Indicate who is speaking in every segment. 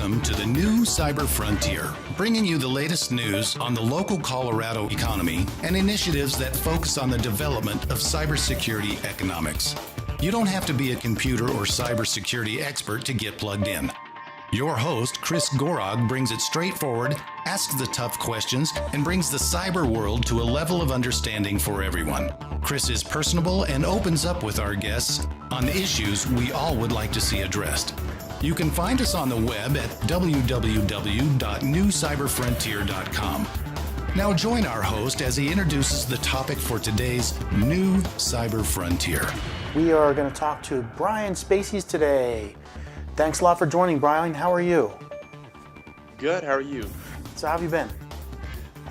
Speaker 1: Welcome to the new Cyber Frontier, bringing you the latest news on the local Colorado economy and initiatives that focus on the development of cybersecurity economics. You don't have to be a computer or cybersecurity expert to get plugged in. Your host, Chris Gorog, brings it straightforward, asks the tough questions, and brings the cyber world to a level of understanding for everyone. Chris is personable and opens up with our guests on issues we all would like to see addressed. You can find us on the web at www.newcyberfrontier.com. Now join our host as he introduces the topic for today's new Cyber Frontier.
Speaker 2: We are going to talk to Brian Spacies today. Thanks a lot for joining, Brian. How are you?
Speaker 3: Good. How are you?
Speaker 2: So how have you been?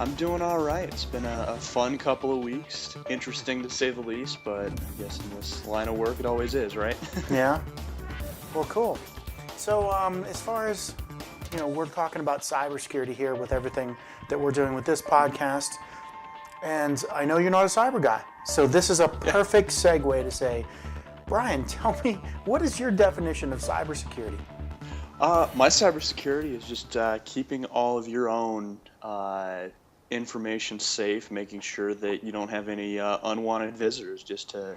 Speaker 3: I'm doing all right. It's been a fun couple of weeks. Interesting to say the least, but I guess in this line of work it always is, right?
Speaker 2: Yeah. Well, cool. So as far as, we're talking about cybersecurity here with everything that we're doing with this podcast. And I know you're not a cyber guy. So this is a perfect segue to say, Brian, tell me, what is your definition of cybersecurity?
Speaker 3: My cybersecurity is just keeping all of your own information safe, making sure that you don't have any unwanted visitors, just to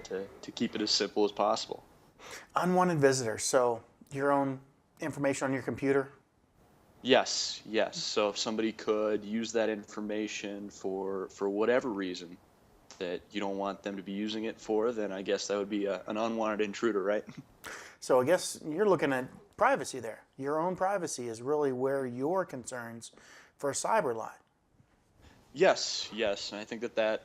Speaker 3: keep it as simple as possible.
Speaker 2: Unwanted visitors, so your own information on your computer?
Speaker 3: Yes. So if somebody could use that information for whatever reason that you don't want them to be using it for, then I guess that would be an unwanted intruder, right?
Speaker 2: So I guess you're looking at privacy there. Your own privacy is really where your concerns for cyber lie.
Speaker 3: Yes. And I think that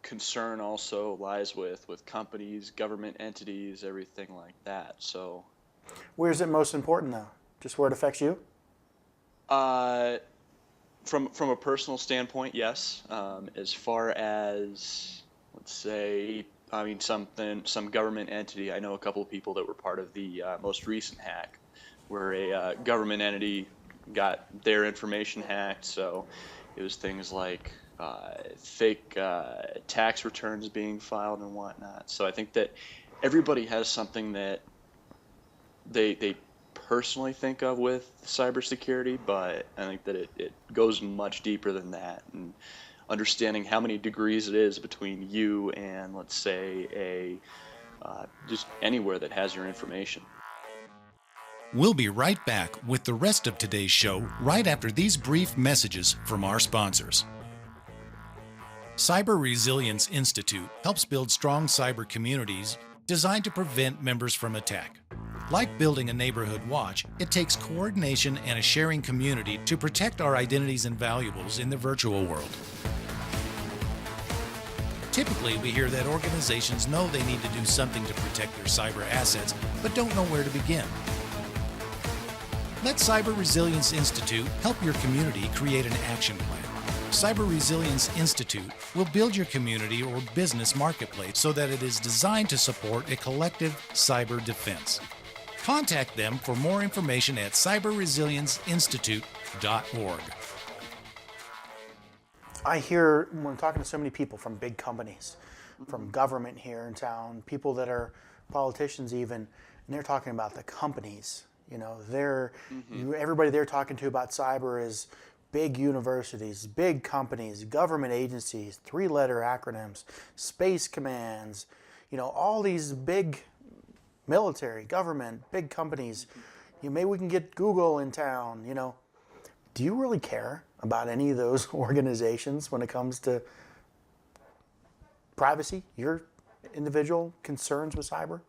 Speaker 3: concern also lies with companies, government entities, everything like that. So,
Speaker 2: where's it most important though? Just where it affects you?
Speaker 3: From a personal standpoint, yes. As far as, let's say, some government entity. I know a couple of people that were part of the most recent hack, where a government entity got their information hacked. So it was things like fake tax returns being filed and whatnot. So I think that everybody has something that they personally think of with cybersecurity, but I think that it goes much deeper than that. And understanding how many degrees it is between you and, let's say, just anywhere that has your information.
Speaker 1: We'll be right back with the rest of today's show right after these brief messages from our sponsors. Cyber Resilience Institute helps build strong cyber communities designed to prevent members from attack. Like building a neighborhood watch, it takes coordination and a sharing community to protect our identities and valuables in the virtual world. Typically, we hear that organizations know they need to do something to protect their cyber assets, but don't know where to begin. Let Cyber Resilience Institute help your community create an action plan. Cyber Resilience Institute will build your community or business marketplace so that it is designed to support a collective cyber defense. Contact them for more information at cyberresilienceinstitute.org. I hear, when I'm talking to so many people from big companies, from government here in town, people that are politicians even, and they're talking about the companies. Everybody they're talking to about cyber is big universities, big companies, government agencies, 3-letter acronyms, space commands, all these big military, government, big companies. Maybe we can get Google in town. Do you really care about any of those organizations when it comes to privacy, your individual concerns with cyber?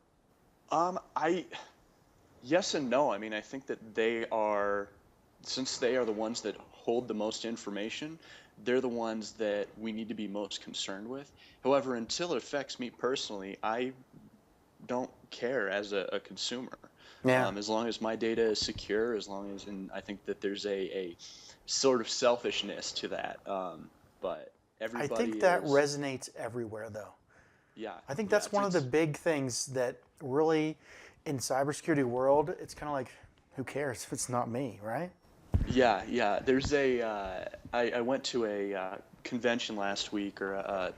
Speaker 3: Yes and no. I think that since they are the ones that hold the most information, they're the ones that we need to be most concerned with. However, until it affects me personally, I don't care as a consumer.
Speaker 2: Yeah.
Speaker 3: As long as my data is secure, and I think that there's a sort of selfishness to that. But everybody
Speaker 2: I think that resonates everywhere, though.
Speaker 3: Yeah.
Speaker 2: I think that's one of the big things that really, in cybersecurity world, it's kind of like, who cares if it's not me, right?
Speaker 3: Yeah. There's I went to a convention last week, or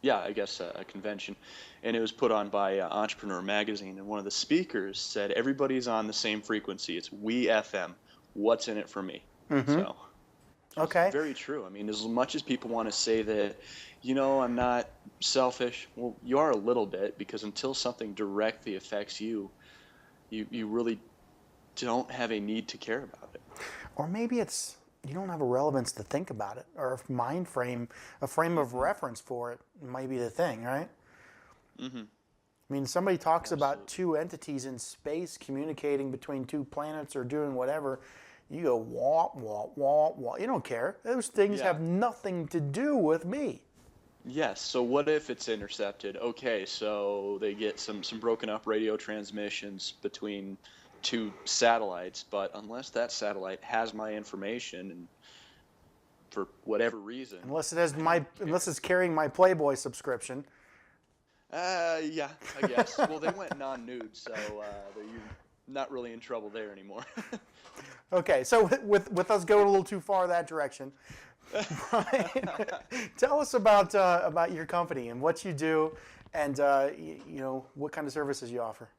Speaker 3: yeah, I guess a convention, and it was put on by Entrepreneur Magazine, and one of the speakers said everybody's on the same frequency. It's we FM. What's in it for me? So, which is
Speaker 2: Okay.
Speaker 3: very true. I mean, as much as people want to say that, I'm not selfish. Well, you are a little bit, because until something directly affects you, you really don't have a need to care about it.
Speaker 2: Or maybe it's you don't have a relevance to think about it, or a mind frame, a frame of reference for it might be the thing, right?
Speaker 3: Mm-hmm.
Speaker 2: I mean, somebody talks about
Speaker 3: Absolutely.
Speaker 2: two entities in space communicating between two planets or doing whatever. You go, wah, wah, wah, wah. You don't care. Those things
Speaker 3: Yeah.
Speaker 2: have nothing to do with me.
Speaker 3: Yes. So what if it's intercepted? Okay, so they get some broken up radio transmissions between two satellites, but unless that satellite has my information, and for whatever reason,
Speaker 2: Unless it has
Speaker 3: I don't
Speaker 2: unless
Speaker 3: care.
Speaker 2: it's carrying my Playboy subscription.
Speaker 3: Yeah, I guess. Well, they went non-nude, so you're not really in trouble there anymore.
Speaker 2: Okay, so with us going a little too far that direction, Brian, tell us about your company and what you do, and what kind of services you offer.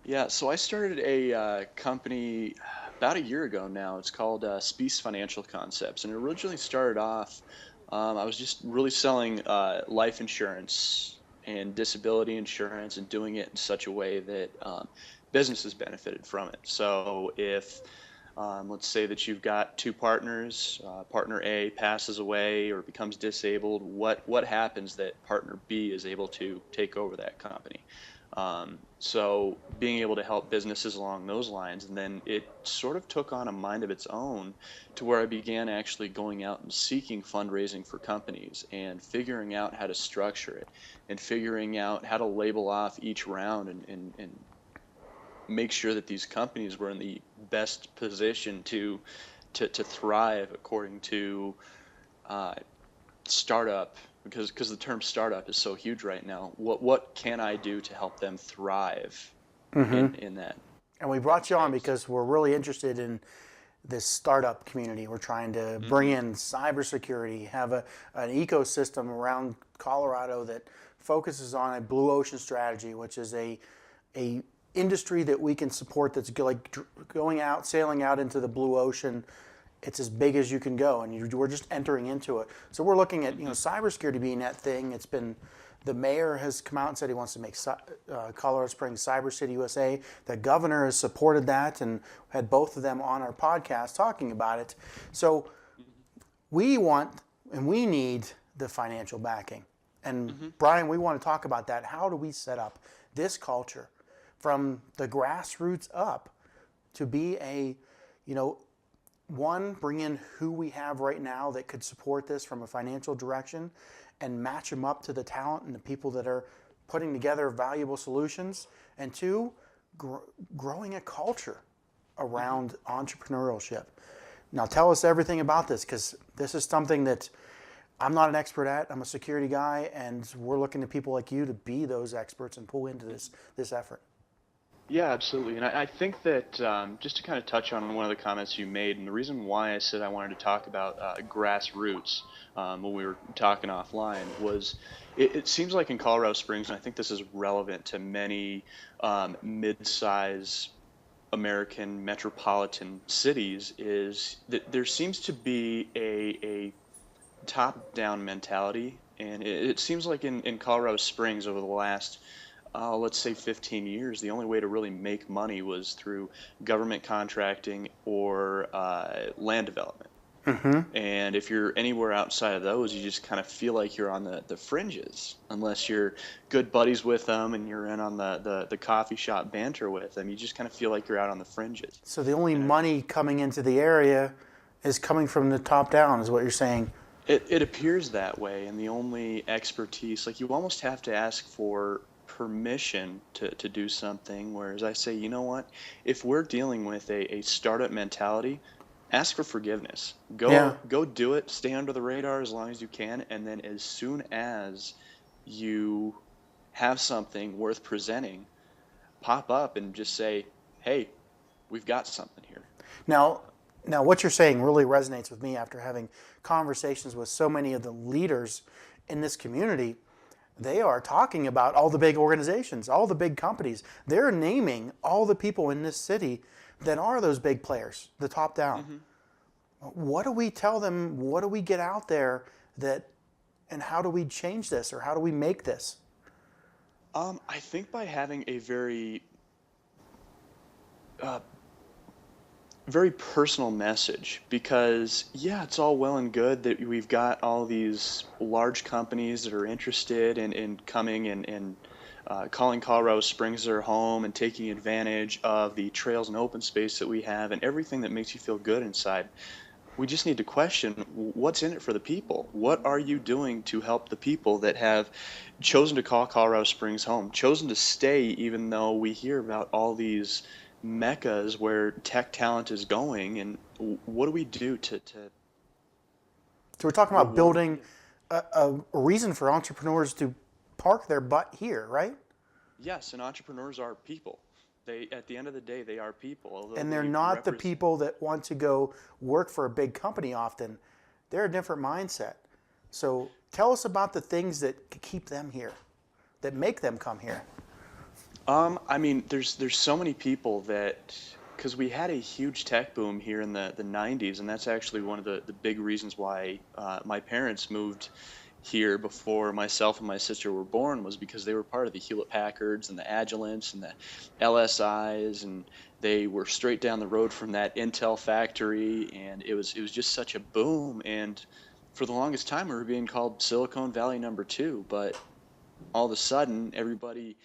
Speaker 3: Yeah, so I started a company about a year ago now. It's called Spice Financial Concepts, and it originally started off. I was just really selling life insurance and disability insurance, and doing it in such a way that businesses benefited from it. So if let's say that you've got two partners, partner A passes away or becomes disabled, what happens that partner B is able to take over that company? So being able to help businesses along those lines, and then it sort of took on a mind of its own, to where I began actually going out and seeking fundraising for companies and figuring out how to structure it, and figuring out how to label off each round, and make sure that these companies were in the best position to thrive according to uh, startup, because the term startup is so huge right now. What can I do to help them thrive in that
Speaker 2: And we brought you on
Speaker 3: space?
Speaker 2: because we're really interested in this startup community. We're trying to bring in cybersecurity, have an ecosystem around Colorado that focuses on a blue ocean strategy, which is a industry that we can support, that's like going out, sailing out into the blue ocean. It's as big as you can go, and we're just entering into it. So we're looking at cybersecurity being that thing. It's been, the mayor has come out and said he wants to make Colorado Springs Cyber City, USA. The governor has supported that, and had both of them on our podcast talking about it. So we want and we need the financial backing. And Brian, we want to talk about that. How do we set up this culture from the grassroots up to be bring in who we have right now that could support this from a financial direction, and match them up to the talent and the people that are putting together valuable solutions, and two, growing a culture around entrepreneurship. Now tell us everything about this, because this is something that I'm not an expert at. I'm a security guy, and we're looking to people like you to be those experts and pull into this effort.
Speaker 3: Yeah, absolutely. And I think that just to kind of touch on one of the comments you made, and the reason why I said I wanted to talk about grassroots when we were talking offline, was it seems like in Colorado Springs, and I think this is relevant to many mid-size American metropolitan cities, is that there seems to be a top-down mentality. And it seems like in Colorado Springs over the last let's say 15 years, the only way to really make money was through government contracting or land development. And if you're anywhere outside of those, you just kind of feel like you're on the fringes, unless you're good buddies with them and you're in on the coffee shop banter with them. You just kind of feel like you're out on the fringes.
Speaker 2: So the only money coming into the area is coming from the top down, is what you're saying.
Speaker 3: It appears that way, and the only expertise, like, you almost have to ask for permission to do something, whereas I say, you know what, if we're dealing with a startup mentality, ask for forgiveness. Go do it, stay under the radar as long as you can, and then as soon as you have something worth presenting, pop up and just say, hey, we've got something here.
Speaker 2: Now what you're saying really resonates with me after having conversations with so many of the leaders in this community. they are talking about all the big organizations, all the big companies. They're naming all the people in this city that are those big players, the top down. What do we tell them? What do we get out there and how do we change this, or how do we make this?
Speaker 3: I think by having a very personal message, because yeah, it's all well and good that we've got all these large companies that are interested in coming and calling Colorado Springs their home and taking advantage of the trails and open space that we have and everything that makes you feel good inside. We just need to question what's in it for the people. What are you doing to help the people that have chosen to call Colorado Springs home, chosen to stay even though we hear about all these meccas where tech talent is going, and what do we do to
Speaker 2: So we're talking about
Speaker 3: reward?
Speaker 2: building a reason for entrepreneurs to park their butt here, right?
Speaker 3: Yes, and entrepreneurs are people. They, at the end of the day, they are people. Although
Speaker 2: And they're
Speaker 3: they
Speaker 2: not the
Speaker 3: represent.
Speaker 2: people that want to go work for a big company often. They're a different mindset. So tell us about the things that keep them here, that make them come here.
Speaker 3: I mean, there's so many people that, because we had a huge tech boom here in the 90s, and that's actually one of the big reasons why my parents moved here before myself and my sister were born, was because they were part of the Hewlett Packards and the Agilents and the LSIs, and they were straight down the road from that Intel factory, and it was just such a boom. And for the longest time, we were being called Silicon Valley #2, but all of a sudden, everybody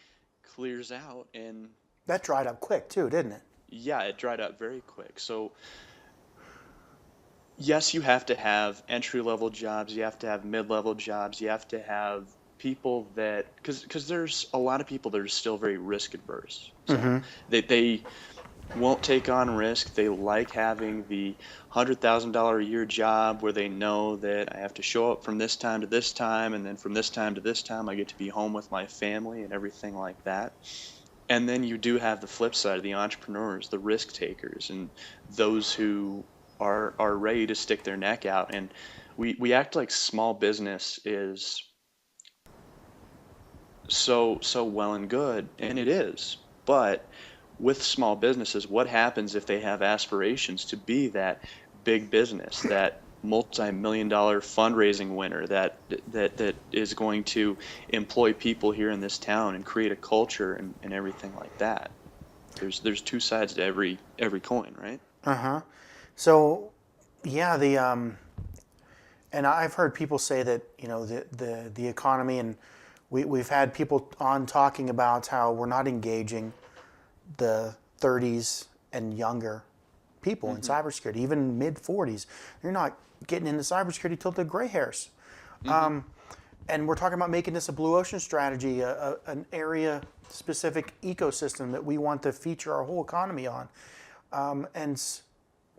Speaker 3: clears out, and
Speaker 2: That dried up quick too, didn't it?
Speaker 3: yeah, it dried up very quick. So yes, you have to have entry-level jobs, you have to have mid-level jobs, you have to have people that, because there's a lot of people that are still very risk adverse. So they won't take on risk. They like having the $100,000 a year job where they know that I have to show up from this time to this time, and then from this time to this time I get to be home with my family and everything like that. And then you do have the flip side of the entrepreneurs, the risk takers, and those who are ready to stick their neck out. And we act like small business is so well and good, and it is. But with small businesses, what happens if they have aspirations to be that big business, that multi-million-dollar fundraising winner that is going to employ people here in this town and create a culture and everything like that? There's two sides to every coin, right?
Speaker 2: So, yeah, and I've heard people say that the economy, and we've had people on talking about how we're not engaging the 30s and younger people in cybersecurity, even mid 40s. You're not getting into cybersecurity till the gray hairs. And we're talking about making this a blue ocean strategy, an area specific ecosystem that we want to feature our whole economy on. And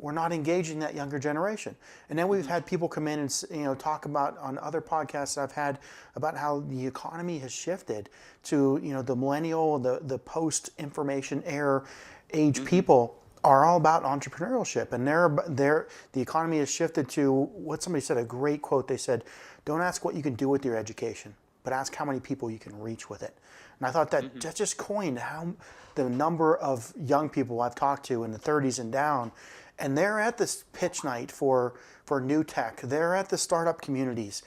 Speaker 2: we're not engaging that younger generation. And then we've had people come in and talk about, on other podcasts I've had, about how the economy has shifted to the millennial, the post information era age people are all about entrepreneurship, and the economy has shifted to what somebody said, a great quote. They said, "Don't ask what you can do with your education, but ask how many people you can reach with it." And I thought that just coined how the number of young people I've talked to in the 30s and down, and they're at this pitch night for new tech. They're at the startup communities,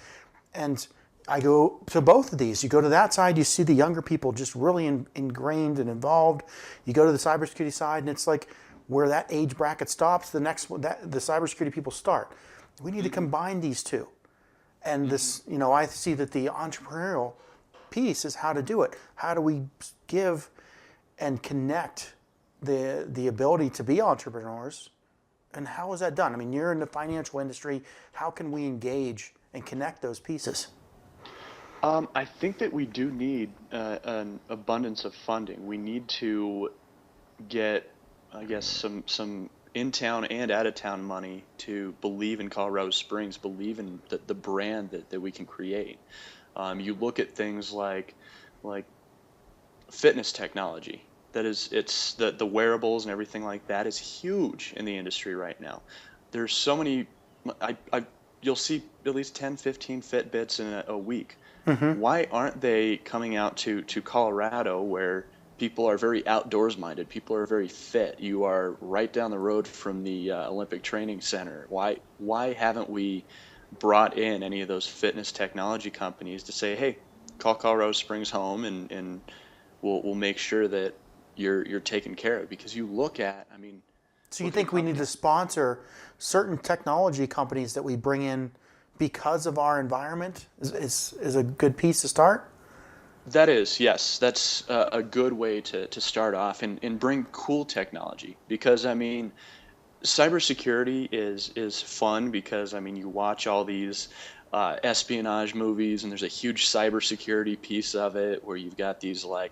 Speaker 2: and I go to both of these. You go to that side, you see the younger people just really ingrained and involved. You go to the cybersecurity side, and it's like where that age bracket stops, the next one, the cybersecurity people start. We need to combine these two. And this, I see that the entrepreneurial piece is how to do it. How do we give and connect the ability to be entrepreneurs, and how is that done? I mean, you're in the financial industry. How can we engage and connect those pieces?
Speaker 3: I think that we do need an abundance of funding. We need to get, I guess, some in-town and out-of-town money to believe in Colorado Springs, believe in the brand that we can create. You look at things like fitness technology. It's the wearables and everything like that is huge in the industry right now. There's so many. you'll see at least 10, 15 Fitbits in a week.
Speaker 2: Mm-hmm.
Speaker 3: Why aren't they coming out to Colorado where people are very outdoors minded? People are very fit. You are right down the road from the Olympic Training Center. Why haven't we brought in any of those fitness technology companies to say, hey, call Colorado Springs home and we'll make sure that you're taken care of? Because you look at, I mean,
Speaker 2: So you think we need to sponsor certain technology companies that we bring in because of our environment is a good piece to start?
Speaker 3: that is, yes, that's a good way to start off and bring cool technology. Because I mean, cybersecurity is fun because I mean you watch all these espionage movies and there's a huge cybersecurity piece of it where you've got these like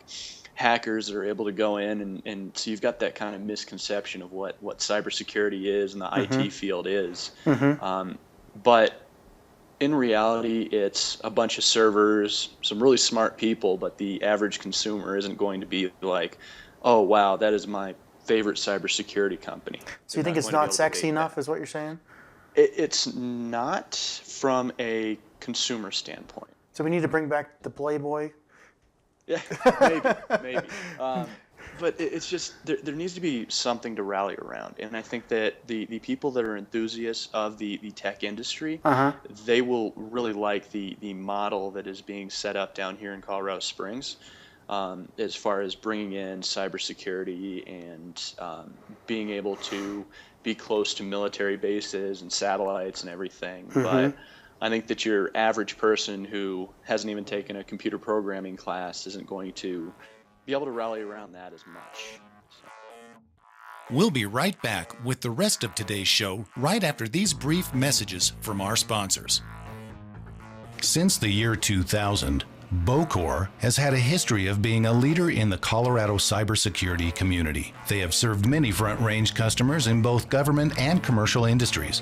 Speaker 3: hackers that are able to go in and so you've got that kind of misconception of what cybersecurity is and the IT field is. But in reality, it's a bunch of servers, some really smart people, but the average consumer isn't going to be like, oh, wow, that is my favorite cybersecurity company.
Speaker 2: So you think it's not sexy enough, is what you're saying?
Speaker 3: It's not from a consumer standpoint.
Speaker 2: So we need to bring back the Playboy?
Speaker 3: Yeah, maybe. But it's just, there needs to be something to rally around. And I think that the people that are enthusiasts of the tech industry, they will really like the model that is being set up down here in Colorado Springs. As far as bringing in cybersecurity and being able to be close to military bases and satellites and everything. But I think that your average person who hasn't even taken a computer programming class isn't going to be able to rally around that as much.
Speaker 1: We'll be right back with the rest of today's show right after these brief messages from our sponsors. Since the year 2000, Bocor has had a history of being a leader in the Colorado cybersecurity community. They have served many front-range customers in both government and commercial industries.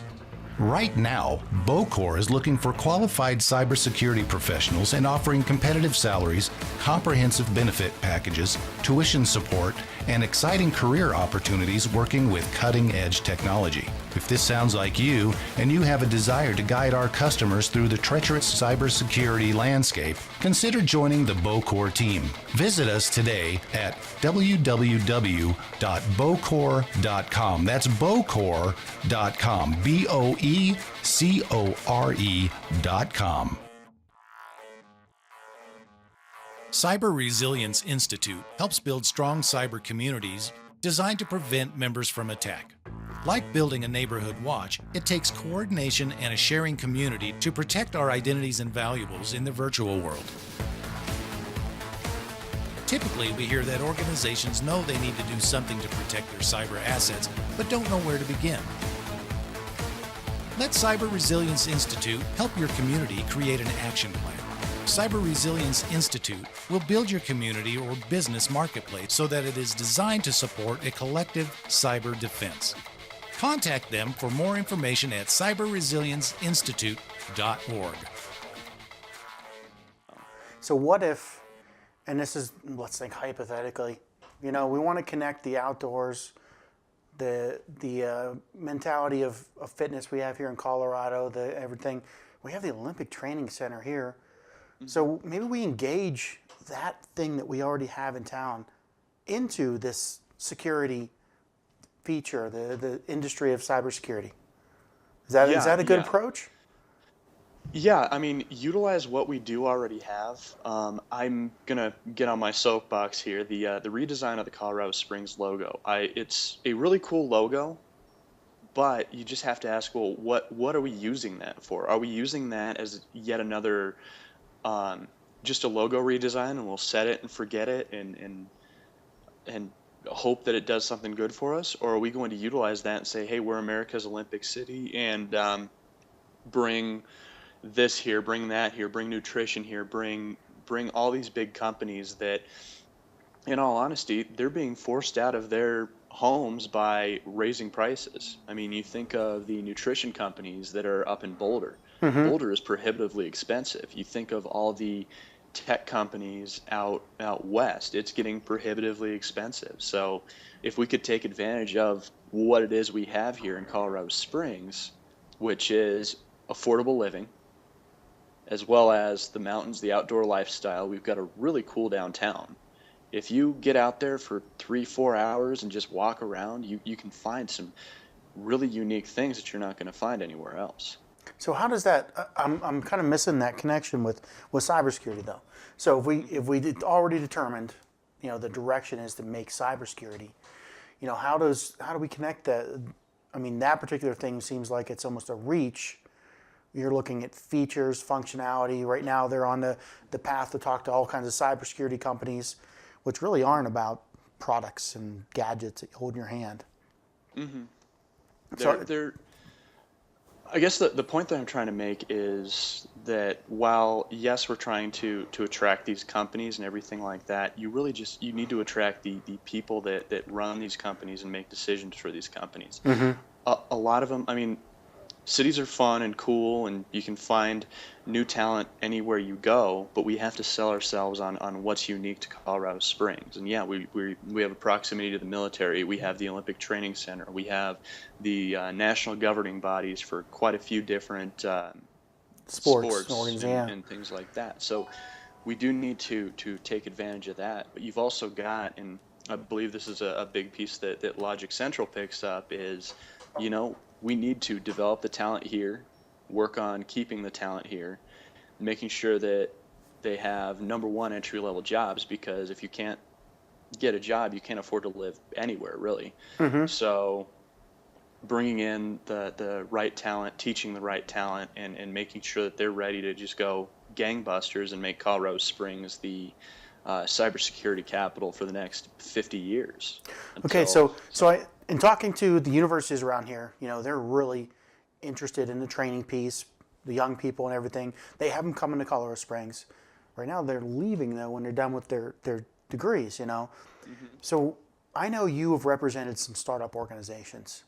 Speaker 1: Right now, Bocor is looking for qualified cybersecurity professionals and offering competitive salaries, comprehensive benefit packages, tuition support, and exciting career opportunities working with cutting-edge technology. If this sounds like you, and you have a desire to guide our customers through the treacherous cybersecurity landscape, consider joining the Bocor team. Visit us today at www.bocor.com. That's bocor.com. BOECORE.com. Cyber Resilience Institute helps build strong cyber communities designed to prevent members from attack. Like building a neighborhood watch, it takes coordination and a sharing community to protect our identities and valuables in the virtual world. Typically, we hear that organizations know they need to do something to protect their cyber assets, but don't know where to begin. Let Cyber Resilience Institute help your community create an action plan. Cyber Resilience Institute will build your community or business marketplace so that it is designed to support a collective cyber defense. Contact them for more information at cyberresilienceinstitute.org.
Speaker 2: So what if, and this is, let's think hypothetically, we want to connect the outdoors, the mentality of fitness we have here in Colorado, everything. We have the Olympic Training Center here. So maybe we engage that thing that we already have in town into this security feature, the industry of cybersecurity. Is that a good approach?
Speaker 3: Yeah, I mean, utilize what we do already have. I'm gonna get on my soapbox here. The redesign of the Colorado Springs logo. It's a really cool logo, but you just have to ask, well, what are we using that for? Are we using that as yet another just a logo redesign, and we'll set it and forget it and hope that it does something good for us? Or are we going to utilize that and say, hey, we're America's Olympic city, and bring this here, bring that here, bring nutrition here, bring all these big companies that, in all honesty, they're being forced out of their homes by raising prices. I mean, you think of the nutrition companies that are up in Boulder. Boulder is prohibitively expensive. You think of all the tech companies out west, it's getting prohibitively expensive. So if we could take advantage of what it is we have here in Colorado Springs, which is affordable living, as well as the mountains, the outdoor lifestyle. We've got a really cool downtown. If you get out there for 3-4 hours and just walk around, you can find some really unique things that you're not going to find anywhere else.
Speaker 2: So how does that? I'm kind of missing that connection with cybersecurity though. So if we did already determined, the direction is to make cybersecurity, how do we connect that? I mean, that particular thing seems like it's almost a reach. You're looking at features, functionality. Right now, they're on the path to talk to all kinds of cybersecurity companies, which really aren't about products and gadgets that you hold in your hand.
Speaker 3: They're I guess the point that I'm trying to make is that while, yes, we're trying to attract these companies and everything like that, you really you need to attract the people that run these companies and make decisions for these companies. A lot of them, I mean, cities are fun and cool, and you can find new talent anywhere you go, but we have to sell ourselves on what's unique to Colorado Springs. And yeah, we have a proximity to the military. We have the Olympic Training Center. We have the national governing bodies for quite a few different sports and things like that. So we do need to take advantage of that. But you've also got, and I believe this is a big piece that Logic Central picks up, is, we need to develop the talent here, work on keeping the talent here, making sure that they have, number one, entry-level jobs, because if you can't get a job, you can't afford to live anywhere, really. So bringing in the right talent, teaching the right talent, and making sure that they're ready to just go gangbusters and make Colorado Springs the cybersecurity capital for the next 50 years.
Speaker 2: Okay, in talking to the universities around here, they're really interested in the training piece, the young people and everything. They have them coming to Colorado Springs. Right now, they're leaving, though, when they're done with their degrees, So I know you have represented some startup organizations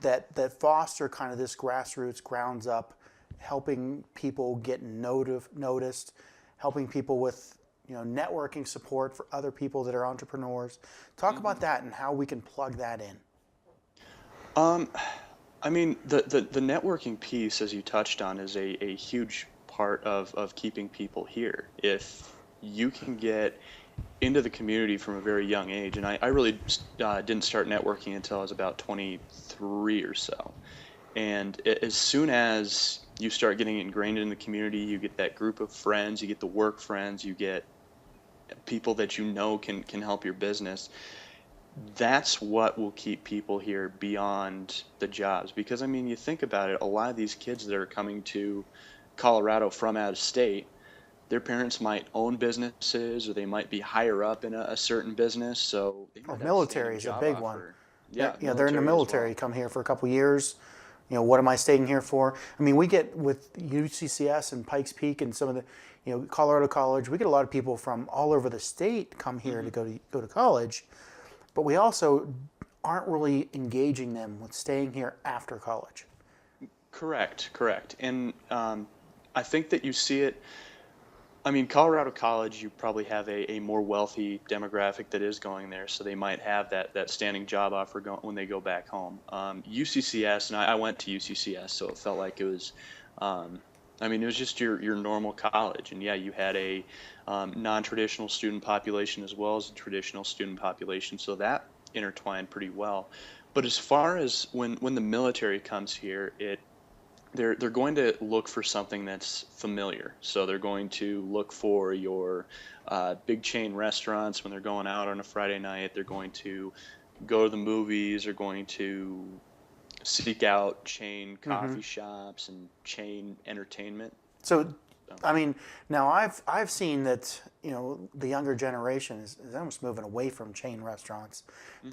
Speaker 2: that foster kind of this grassroots, grounds up, helping people get noticed, helping people with networking support for other people that are entrepreneurs. Talk about that and how we can plug that in.
Speaker 3: I mean, the networking piece, as you touched on, is a huge part of keeping people here. If you can get into the community from a very young age, and I really didn't start networking until I was about 23 or so. And as soon as you start getting ingrained in the community, you get that group of friends, you get the work friends, you get people that can help your business. That's what will keep people here beyond the jobs. Because, I mean, you think about it, a lot of these kids that are coming to Colorado from out of state, their parents might own businesses, or they might be higher up in a certain business. So
Speaker 2: military is a big one.
Speaker 3: Yeah,
Speaker 2: they're in the military, come here for a couple years. What am I staying here for? I mean, we get with UCCS and Pikes Peak and some of the, Colorado College, we get a lot of people from all over the state come here to go to college, but we also aren't really engaging them with staying here after college.
Speaker 3: Correct. And I think that you see it. I mean, Colorado College, you probably have a more wealthy demographic that is going there, so they might have that standing job offer when they go back home. UCCS, and I went to UCCS, so it felt like it was, it was just your normal college. And yeah, you had a non-traditional student population as well as a traditional student population, so that intertwined pretty well. But as far as when the military comes here, they're going to look for something that's familiar. So they're going to look for your big chain restaurants when they're going out on a Friday night. They're going to go to the movies. They're going to seek out chain coffee shops and chain entertainment. So,
Speaker 2: I mean, now I've seen that the younger generation is almost moving away from chain restaurants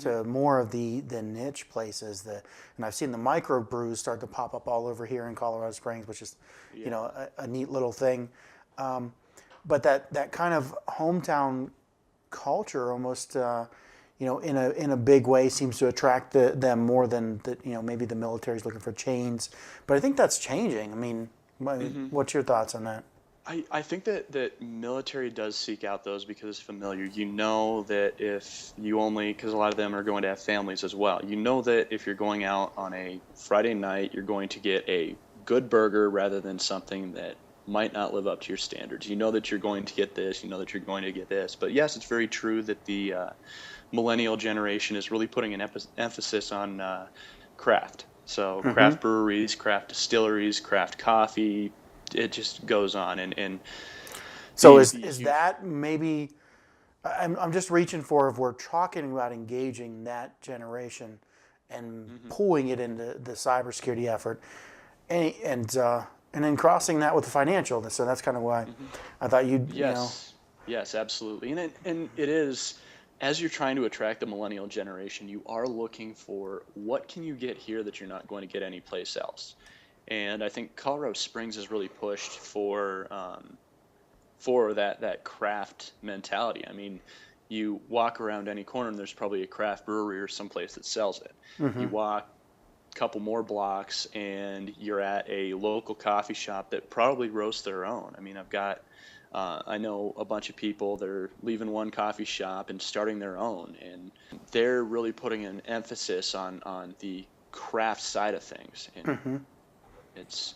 Speaker 2: to more of the niche places. And I've seen the microbrews start to pop up all over here in Colorado Springs, which is a neat little thing. But that kind of hometown culture almost in a big way seems to attract them more than maybe the military's looking for chains. But I think that's changing. I mean, what's your thoughts on that?
Speaker 3: I think that military does seek out those because it's familiar. You know that if you because a lot of them are going to have families as well. You know that if you're going out on a Friday night, you're going to get a good burger rather than something that might not live up to your standards. You know that you're going to get this, you know that you're going to get this. But yes, it's very true that the millennial generation is really putting an emphasis on craft. So craft breweries, craft distilleries, craft coffee, it just goes on. And
Speaker 2: So is that maybe, I'm just reaching for, if we're talking about engaging that generation and pulling it into the cybersecurity effort, and then crossing that with the financial. So that's kind of why I thought you'd,
Speaker 3: Yes, absolutely. And it is, as you're trying to attract the millennial generation, you are looking for what can you get here that you're not going to get anyplace else. And I think Colorado Springs has really pushed for that craft mentality. I mean, you walk around any corner and there's probably a craft brewery or someplace that sells it. You walk a couple more blocks and you're at a local coffee shop that probably roasts their own. I mean, I know a bunch of people that are leaving one coffee shop and starting their own, and they're really putting an emphasis on the craft side of things. And it's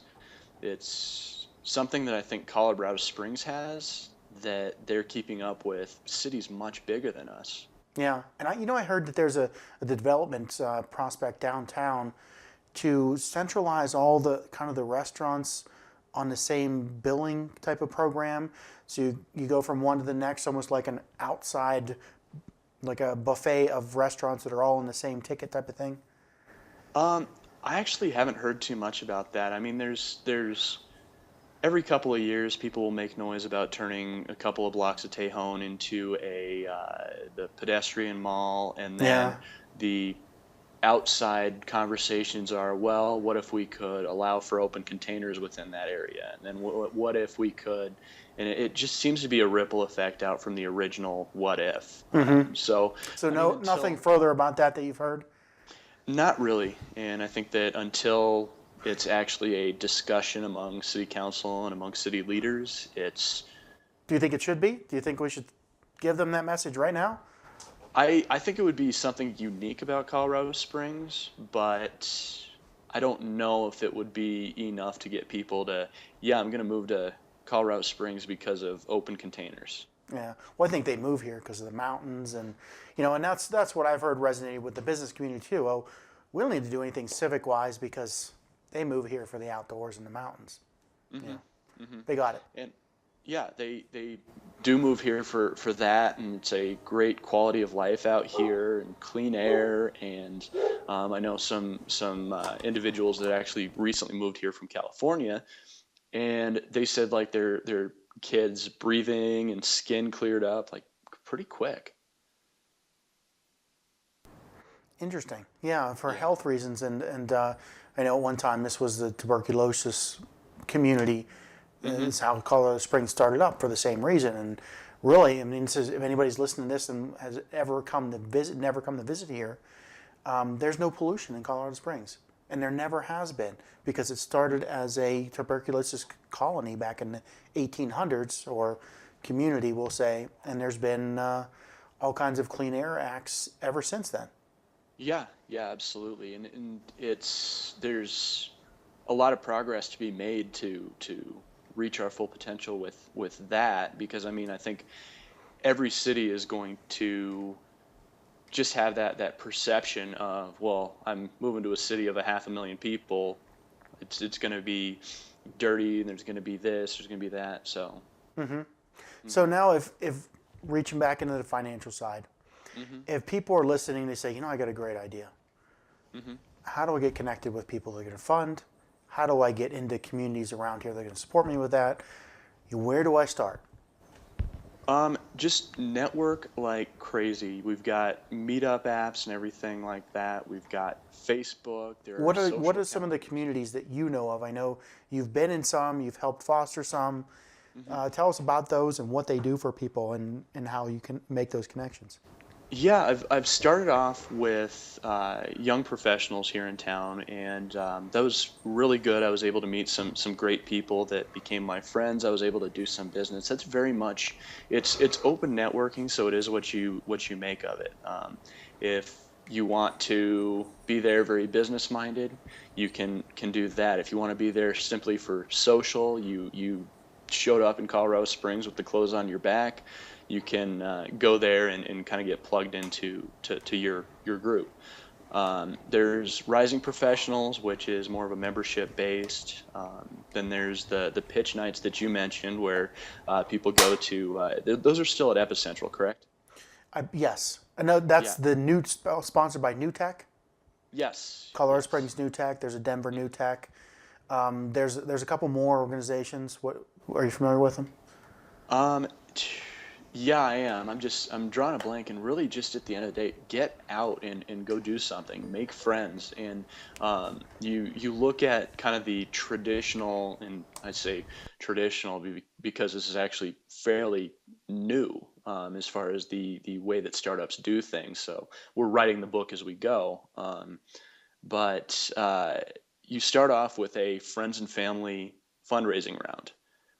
Speaker 3: something that I think Colorado Springs has that they're keeping up with cities much bigger than us.
Speaker 2: Yeah, and I heard that there's the development prospect downtown to centralize all the kind of the restaurants on the same billing type of program. So you go from one to the next, almost like an outside, like a buffet of restaurants that are all in the same ticket type of thing.
Speaker 3: I actually haven't heard too much about that. I mean, there's every couple of years, people will make noise about turning a couple of blocks of Tejon into the pedestrian mall, and then the outside conversations are, well, what if we could allow for open containers within that area? And then what if we could? And it just seems to be a ripple effect out from the original what if. So
Speaker 2: nothing further about that you've heard?
Speaker 3: Not really. And I think that until it's actually a discussion among city council and among city leaders,
Speaker 2: Do you think it should be? Do you think we should give them that message right now?
Speaker 3: I think it would be something unique about Colorado Springs, but I don't know if it would be enough to get people to, I'm going to move to Colorado Springs because of open containers.
Speaker 2: Yeah, well, I think they move here because of the mountains, and and that's what I've heard resonated with the business community too. Oh, we don't need to do anything civic-wise because they move here for the outdoors and the mountains. They got it.
Speaker 3: And yeah, they do move here for that, and it's a great quality of life out here and clean air. And I know some individuals that actually recently moved here from California, and they said like their kids' breathing and skin cleared up like pretty quick.
Speaker 2: Interesting. Yeah, for health reasons, and I know at one time this was the tuberculosis community. This is how Colorado Springs started up for the same reason. And really, I mean, this is, if anybody's listening to this and has never come to visit here, there's no pollution in Colorado Springs, and there never has been, because it started as a tuberculosis colony back in the 1800s, or community, we'll say, and there's been all kinds of clean air acts ever since then.
Speaker 3: Yeah, absolutely. And there's a lot of progress to be made to reach our full potential with that, because I mean, I think every city is going to just have that perception of, well, I'm moving to a city of 500,000 people. It's going to be dirty, and there's going to be this, there's going to be that. So.
Speaker 2: So now, if reaching back into the financial side, if people are listening, they say, I got a great idea. How do I get connected with people that are going to fund? How do I get into communities around here that are going to support me with that? Where do I start?
Speaker 3: Just network like crazy. We've got meetup apps and everything like that. We've got Facebook.
Speaker 2: What are some of the communities that you know of? I know you've been in some, you've helped foster some. Tell us about those and what they do for people, and how you can make those connections.
Speaker 3: Yeah, I've started off with young professionals here in town, and that was really good. I was able to meet some great people that became my friends. I was able to do some business. That's very much it's open networking, so it is what you make of it. If you want to be there very business minded, you can do that. If you want to be there simply for social, you showed up in Colorado Springs with the clothes on your back, you can go there and kind of get plugged into your group. There's Rising Professionals, which is more of a membership based. Then there's the pitch nights that you mentioned, where people go to. Those are still at Epicentral, correct?
Speaker 2: Yes. I know that's
Speaker 3: Yeah.
Speaker 2: the new sponsored by New Tech.
Speaker 3: Yes.
Speaker 2: Colorado
Speaker 3: Yes.
Speaker 2: Springs New Tech. There's a Denver New Tech. There's a couple more organizations. What are you familiar with them?
Speaker 3: Um, yeah, I am. I'm drawing a blank, and really, just at the end of the day, get out and go do something, make friends, and you look at kind of the traditional, and I say traditional because this is actually fairly new as far as the way that startups do things. So we're writing the book as we go, but you start off with a friends and family fundraising round.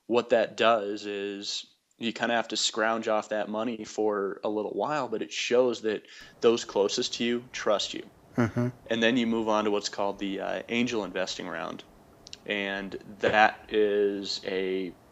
Speaker 3: What that does is you kind of have to scrounge off that money for a little while, but it shows that those closest to you trust you. And then you move on to what's called the angel investing round, and that is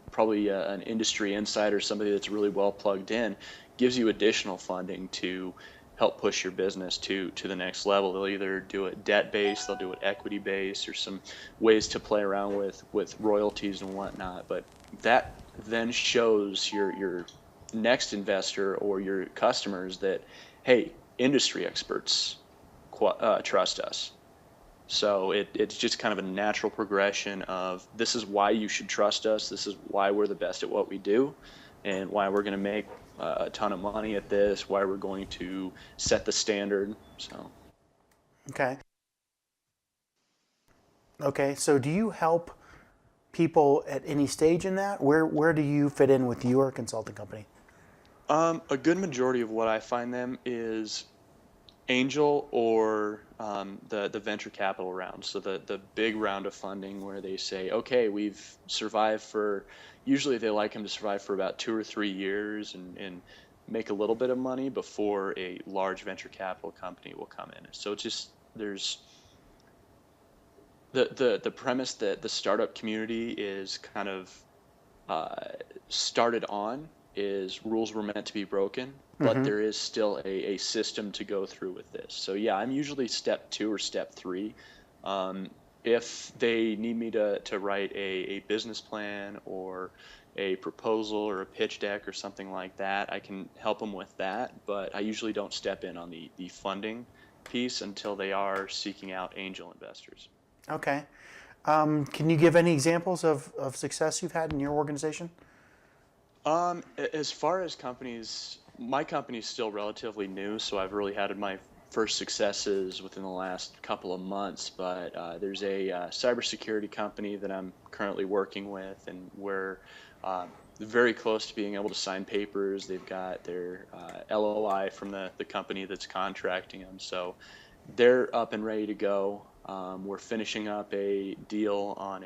Speaker 3: probably an industry insider, somebody that's really well plugged in, gives you additional funding to help push your business to the next level. They'll either do it debt based, they'll do it equity based, or some ways to play around with royalties and whatnot. But that then shows your next investor or your customers that, hey, industry experts trust us. So it's just kind of a natural progression of, this is why you should trust us, this is why we're the best at what we do, and why we're going to make a ton of money at this, why we're going to set the standard. So
Speaker 2: Okay. Okay. So do you help people at any stage in that? Where do you fit in with your consulting company?
Speaker 3: a good majority of what I find them is angel or the venture capital round. So the big round of funding where they say, okay, we've survived for, usually they like them to survive for about 2 or 3 years and make a little bit of money before a large venture capital company will come in. So it's just, there's the premise that the startup community is kind of started on is rules were meant to be broken, but there is still a system to go through with this. So yeah, I'm usually step 2 or step 3. If they need me to write a business plan or a proposal or a pitch deck or something like that, I can help them with that, but I usually don't step in on the funding piece until they are seeking out angel investors.
Speaker 2: Okay. Can you give any examples of success you've had in your organization?
Speaker 3: As far as companies, my company is still relatively new, so I've really had my first successes within the last couple of months. But there's a cybersecurity company that I'm currently working with, and we're very close to being able to sign papers. They've got their LOI from the company that's contracting them, so they're up and ready to go. We're finishing up a deal on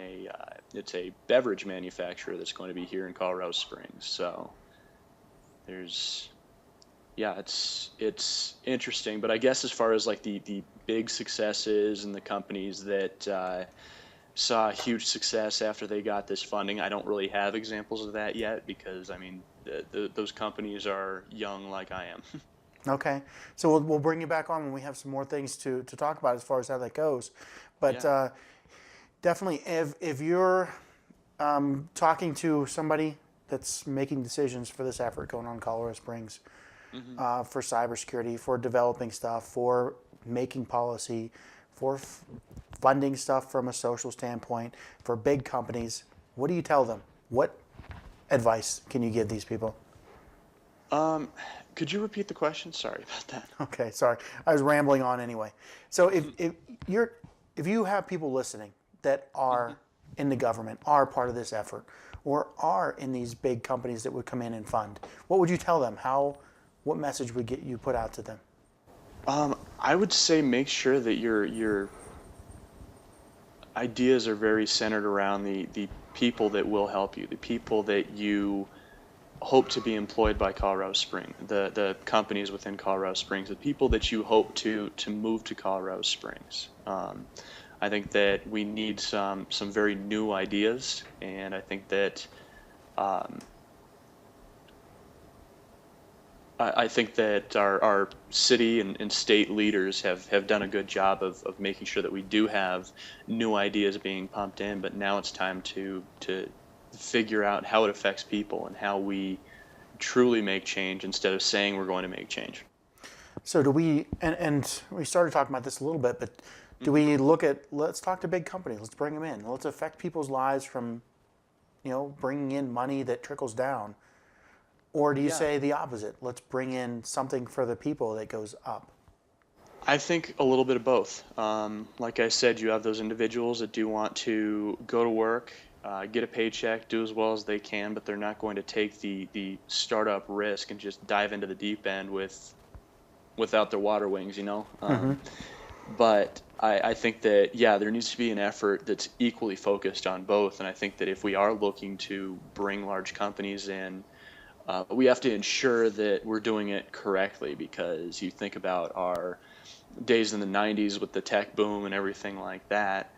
Speaker 3: it's a beverage manufacturer that's going to be here in Colorado Springs. So it's interesting. But I guess as far as like the big successes and the companies that saw huge success after they got this funding, I don't really have examples of that yet, because I mean those companies are young like I am.
Speaker 2: Okay, so we'll bring you back on when we have some more things to talk about as far as how that goes. But
Speaker 3: Yeah.
Speaker 2: definitely, if you're talking to somebody that's making decisions for this effort going on in Colorado Springs, for cybersecurity, for developing stuff, for making policy, for funding stuff from a social standpoint, for big companies, what do you tell them? What advice can you give these people?
Speaker 3: Could you repeat the question? Sorry about that.
Speaker 2: Okay, sorry. I was rambling on anyway. So if you have people listening that are in the government, are part of this effort, or are in these big companies that would come in and fund, what would you tell them? What message would get you put out to them?
Speaker 3: I would say make sure that your ideas are very centered around the people that will help you, the people that you hope to be employed by Colorado Springs, the companies within Colorado Springs, the people that you hope to move to Colorado Springs. I think that we need some very new ideas, and I think that I think that our city and state leaders have done a good job of making sure that we do have new ideas being pumped in, but now it's time to figure out how it affects people and how we truly make change instead of saying we're going to make change.
Speaker 2: So do we, and we started talking about this a little bit, but do we look at, let's talk to big companies, let's bring them in, let's affect people's lives from, bringing in money that trickles down? Or do you say the opposite? Let's bring in something for the people that goes up.
Speaker 3: I think a little bit of both. Like I said, you have those individuals that do want to go to work, get a paycheck, do as well as they can, but they're not going to take the startup risk and just dive into the deep end without their water wings, But I think that, there needs to be an effort that's equally focused on both. And I think that if we are looking to bring large companies in, we have to ensure that we're doing it correctly, because you think about our days in the 90s with the tech boom and everything like that.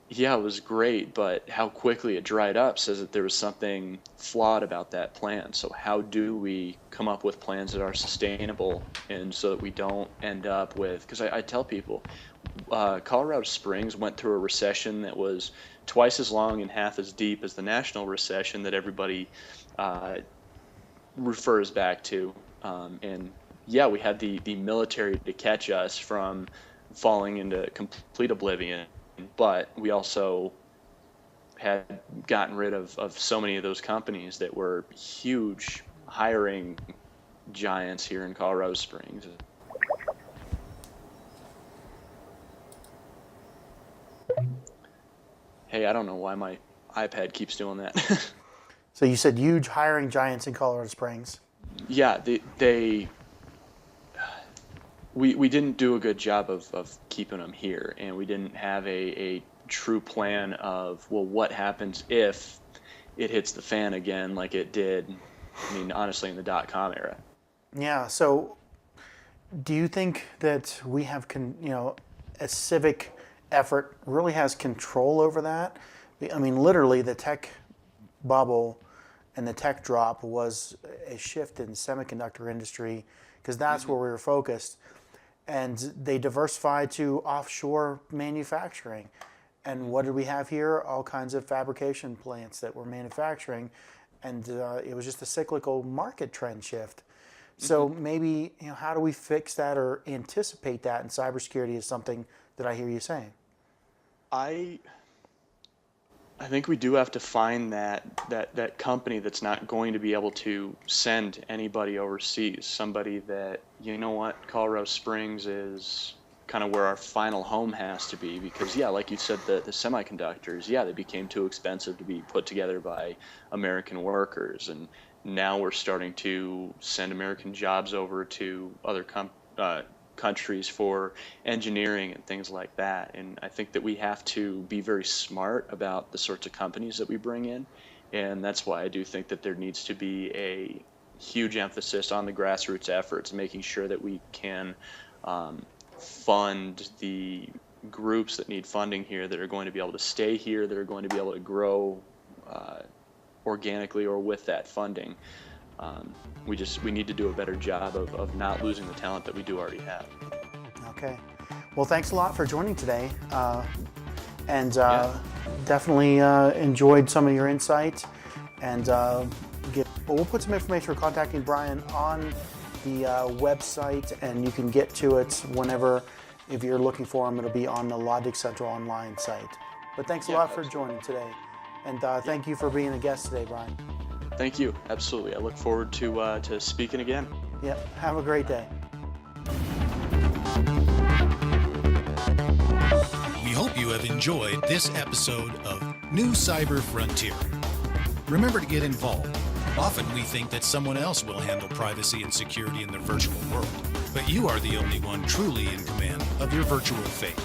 Speaker 3: Yeah, it was great, but how quickly it dried up says that there was something flawed about that plan. So how do we come up with plans that are sustainable, and so that we don't end up with, because I tell people, Colorado Springs went through a recession that was twice as long and half as deep as the national recession that everybody refers back to. And we had the military to catch us from falling into complete oblivion, but we also had gotten rid of so many of those companies that were huge hiring giants here in Colorado Springs. Hey, I don't know why my iPad keeps doing that.
Speaker 2: So you said huge hiring giants in Colorado Springs.
Speaker 3: Yeah, we didn't do a good job of keeping them here, and we didn't have a true plan of, well, what happens if it hits the fan again like it did, honestly, in the .com era. Yeah,
Speaker 2: so do you think that we have, a civic effort really has control over that? Literally the tech bubble and the tech drop was a shift in the semiconductor industry, because that's where we were focused. And they diversified to offshore manufacturing. And what did we have here? All kinds of fabrication plants that were manufacturing. And it was just a cyclical market trend shift. So maybe, how do we fix that or anticipate that? And cybersecurity is something that I hear you saying.
Speaker 3: I think we do have to find that company that's not going to be able to send anybody overseas. Somebody that, Colorado Springs is kind of where our final home has to be, because like you said, the semiconductors, they became too expensive to be put together by American workers, and now we're starting to send American jobs over to other countries for engineering and things like that. And I think that we have to be very smart about the sorts of companies that we bring in, and that's why I do think that there needs to be a huge emphasis on the grassroots efforts, making sure that we can fund the groups that need funding here, that are going to be able to stay here, that are going to be able to grow organically or with that funding. We need to do a better job of not losing the talent that we do already have.
Speaker 2: Okay. Well, thanks a lot for joining today. Definitely enjoyed some of your insight. And we'll put some information for contacting Brian on the website, and you can get to it whenever, if you're looking for him, it'll be on the Logic Central online site. But thanks a lot for joining today. And thank you for being a guest today, Brian.
Speaker 3: Thank you. Absolutely. I look forward to speaking again.
Speaker 2: Yep. Have a great day.
Speaker 1: We hope you have enjoyed this episode of New Cyber Frontier. Remember to get involved. Often we think that someone else will handle privacy and security in the virtual world, but you are the only one truly in command of your virtual fate.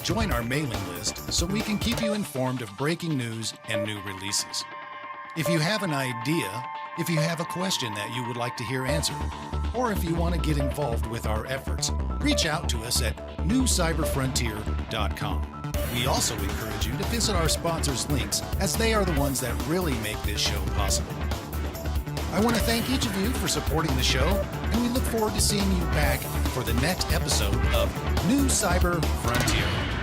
Speaker 1: Join our mailing list so we can keep you informed of breaking news and new releases. If you have an idea If you have a question that you would like to hear answered, or if you want to get involved with our efforts, reach out to us at newcyberfrontier.com. We also encourage you to visit our sponsors' links, as they are the ones that really make this show possible. I want to thank each of you for supporting the show, and we look forward to seeing you back for the next episode of New Cyber Frontier.